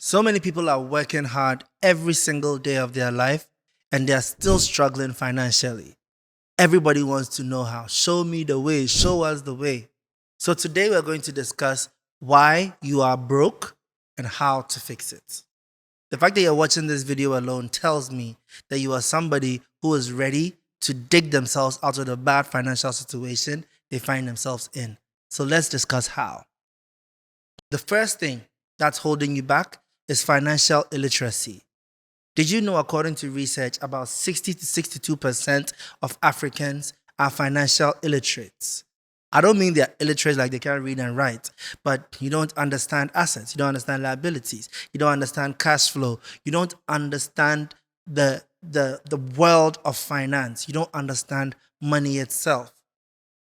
So many people are working hard every single day of their life and they're still struggling financially. Everybody wants to know how. Show me the way, show us the way. So today we're going to discuss why you are broke and how to fix it. The fact that you're watching this video alone tells me that you are somebody who is ready to dig themselves out of the bad financial situation they find themselves in. So let's discuss how. The first thing that's holding you back is financial illiteracy. Did you know, according to research, about 60 to 62% of Africans are financial illiterates? I don't mean they're illiterate like they can't read and write, but you don't understand assets, you don't understand liabilities, you don't understand cash flow, you don't understand the world of finance, you don't understand money itself.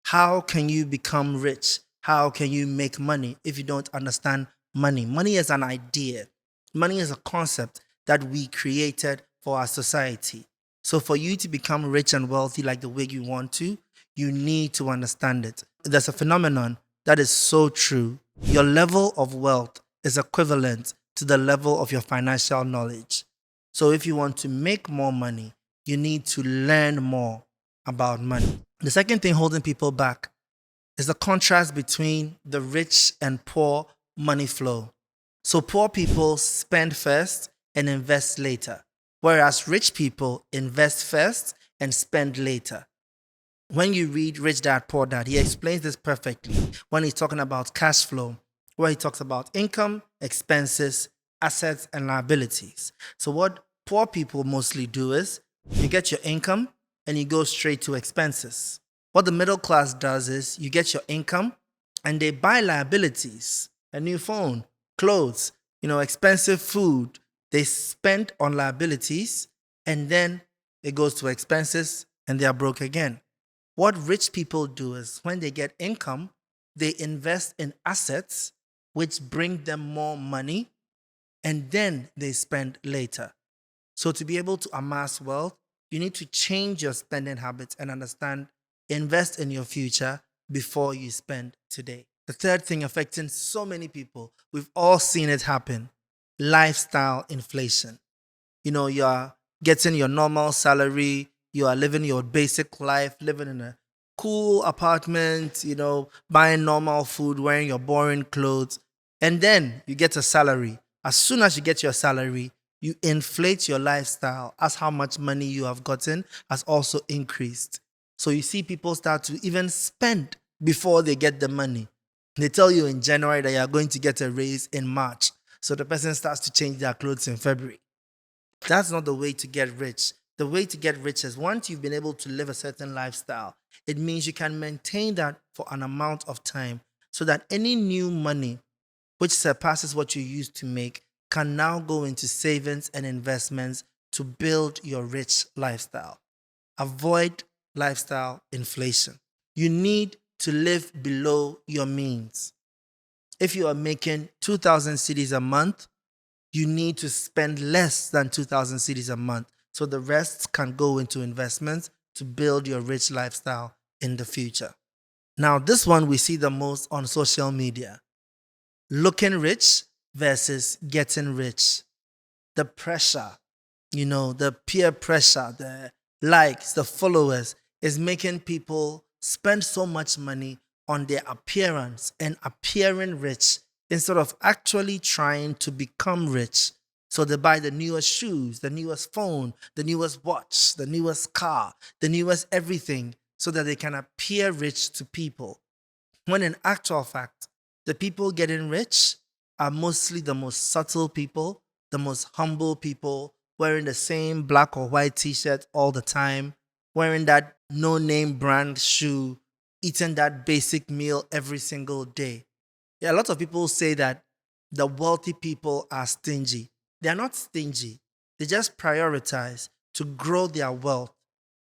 How can you become rich? How can you make money if you don't understand money? Money is an idea. Money is a concept that we created for our society. So for you to become rich and wealthy like the way you want to, you need to understand it. There's a phenomenon that is so true. Your level of wealth is equivalent to the level of your financial knowledge. So if you want to make more money, you need to learn more about money. The second thing holding people back is the contrast between the rich and poor money flow. So poor people spend first and invest later, whereas rich people invest first and spend later. When you read Rich Dad, Poor Dad, he explains this perfectly when he's talking about cash flow, where he talks about income, expenses, assets, and liabilities. So what poor people mostly do is you get your income and you go straight to expenses. What the middle class does is you get your income and they buy liabilities, a new phone, clothes, expensive food. They spend on liabilities and then it goes to expenses and they are broke again. What rich people do is when they get income, they invest in assets which bring them more money and then they spend later. So to be able to amass wealth, you need to change your spending habits and understand, invest in your future before you spend today. The third thing affecting so many people, we've all seen it happen, lifestyle inflation. You are getting your normal salary, you are living your basic life, living in a cool apartment, buying normal food, wearing your boring clothes, and then you get a salary. As soon as you get your salary, you inflate your lifestyle as how much money you have gotten has also increased. So you see people start to even spend before they get the money. They tell you in January that you are going to get a raise in March. So the person starts to change their clothes in February. That's not the way to get rich. The way to get rich is once you've been able to live a certain lifestyle, it means you can maintain that for an amount of time so that any new money which surpasses what you used to make can now go into savings and investments to build your rich lifestyle. Avoid lifestyle inflation. You need to live below your means. If you are making 2,000 cedis a month, you need to spend less than 2,000 cedis a month so the rest can go into investments to build your rich lifestyle in the future. Now, this one we see the most on social media. Looking rich versus getting rich. The pressure, the peer pressure, the likes, the followers is making people spend so much money on their appearance and appearing rich instead of actually trying to become rich. So they buy the newest shoes, the newest phone, the newest watch, the newest car, the newest everything so that they can appear rich to people. When in actual fact, the people getting rich are mostly the most subtle people, the most humble people, wearing the same black or white t-shirt all the time, wearing that no-name brand shoe, eating that basic meal every single day. Yeah, a lot of people say that the wealthy people are stingy. They are not stingy. They just prioritize to grow their wealth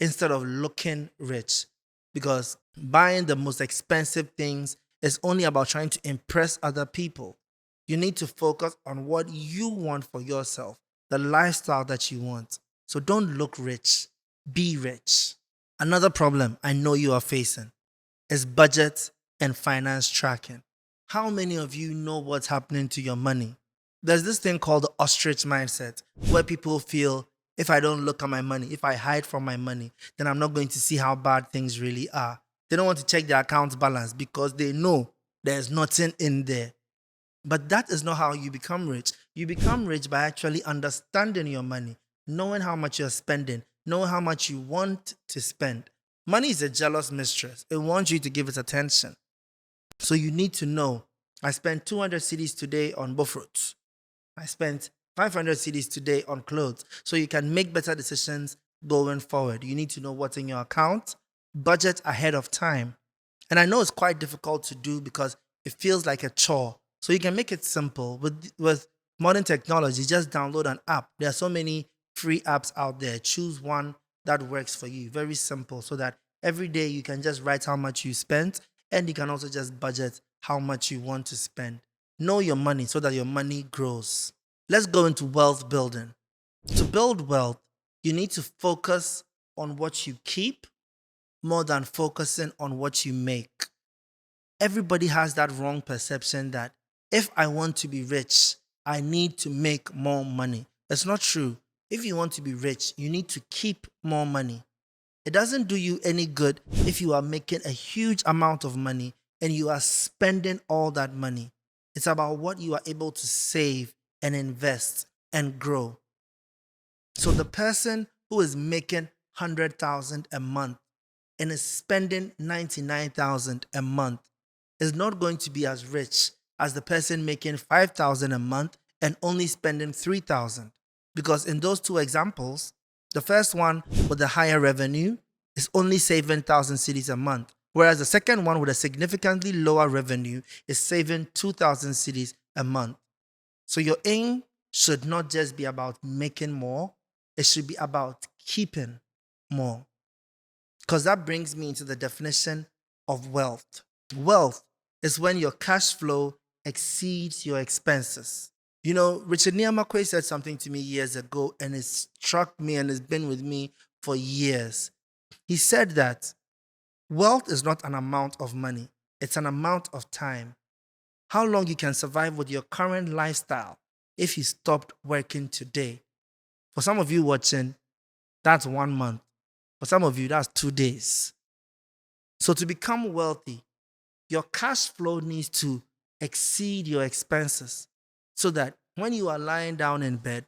instead of looking rich. Because buying the most expensive things is only about trying to impress other people. You need to focus on what you want for yourself, the lifestyle that you want. So don't look rich, be rich. Another problem I know you are facing is budget and finance tracking. How many of you know what's happening to your money? There's this thing called the ostrich mindset, where people feel if I don't look at my money, if I hide from my money, then I'm not going to see how bad things really are. They don't want to check their account balance because they know there's nothing in there. But that is not how you become rich. You become rich by actually understanding your money, knowing how much you're spending, knowing how much you want to spend. Money is a jealous mistress. It wants you to give it attention. So you need to know, I spent 200 cedis today on buffroots. I spent 500 cedis today on clothes. So you can make better decisions going forward. You need to know what's in your account, budget ahead of time. And I know it's quite difficult to do because it feels like a chore. So you can make it simple. With modern technology, just download an app. There are so many free apps out there. Choose one that works for you. Very simple, so that every day you can just write how much you spent, and you can also just budget how much you want to spend. Know your money so that your money grows. Let's go into wealth building. To build wealth, you need to focus on what you keep more than focusing on what you make. Everybody has that wrong perception that if I want to be rich, I need to make more money. That's not true. If you want to be rich, you need to keep more money. It doesn't do you any good if you are making a huge amount of money and you are spending all that money. It's about what you are able to save and invest and grow. So the person who is making 100,000 a month and is spending 99,000 a month is not going to be as rich as the person making 5,000 a month and only spending 3,000. Because in those two examples, the first one with the higher revenue is only saving 1,000 cedis a month, whereas the second one with a significantly lower revenue is saving 2,000 cedis a month. So your aim should not just be about making more, it should be about keeping more. Because that brings me into the definition of wealth. Wealth is when your cash flow exceeds your expenses. You know, Richard Mensah said something to me years ago, and it struck me and has been with me for years. He said that wealth is not an amount of money, it's an amount of time. How long you can survive with your current lifestyle if you stopped working today. For some of you watching, that's 1 month. For some of you, that's 2 days. So to become wealthy, your cash flow needs to exceed your expenses so that when you are lying down in bed,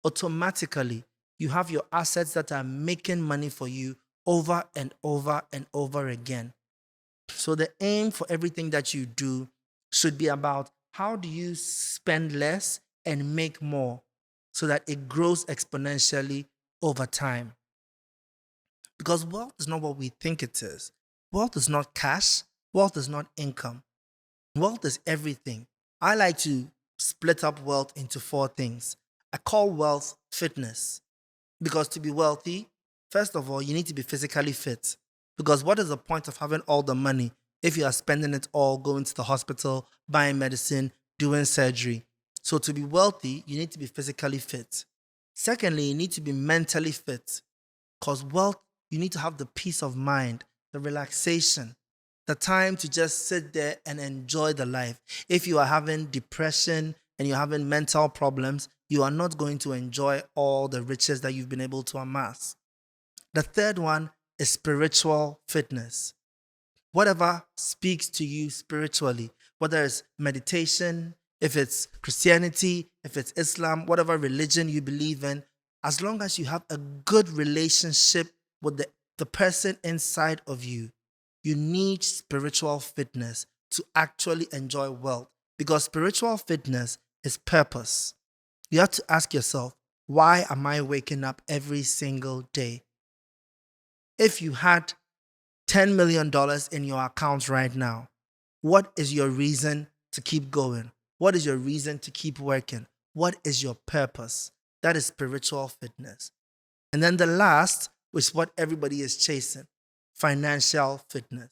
automatically you have your assets that are making money for you over and over and over again. So the aim for everything that you do should be about how do you spend less and make more so that it grows exponentially over time. Because wealth is not what we think it is. Wealth is not cash. Wealth is not income. Wealth is everything. I like to split up wealth into 4 things. I call wealth fitness. Because to be wealthy, first of all, you need to be physically fit. Because what is the point of having all the money if you are spending it all going to the hospital, buying medicine, doing surgery? So to be wealthy, you need to be physically fit. Secondly, you need to be mentally fit. Because wealth, you need to have the peace of mind, the relaxation, the time to just sit there and enjoy the life. If you are having depression and you're having mental problems, you are not going to enjoy all the riches that you've been able to amass. The third one is spiritual fitness. Whatever speaks to you spiritually, whether it's meditation, if it's Christianity, if it's Islam, whatever religion you believe in, as long as you have a good relationship with the person inside of you, you need spiritual fitness to actually enjoy wealth. Because spiritual fitness is purpose. You have to ask yourself, why am I waking up every single day? If you had $10 million in your account right now, what is your reason to keep going? What is your reason to keep working? What is your purpose? That is spiritual fitness. And then the last, which is what everybody is chasing, financial fitness.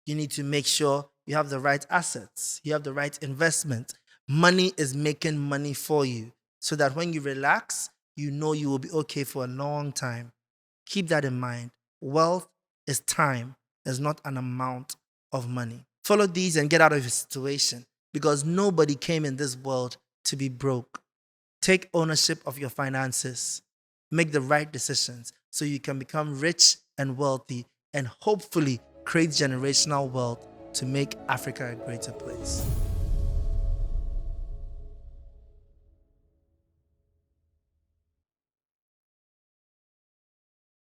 You need to make sure you have the right assets, you have the right investment. Money is making money for you so that when you relax, you know you will be okay for a long time. Keep that in mind. Wealth is time, it's not an amount of money. Follow these and get out of your situation because nobody came in this world to be broke. Take ownership of your finances. Make the right decisions so you can become rich and wealthy and hopefully create generational wealth to make Africa a greater place.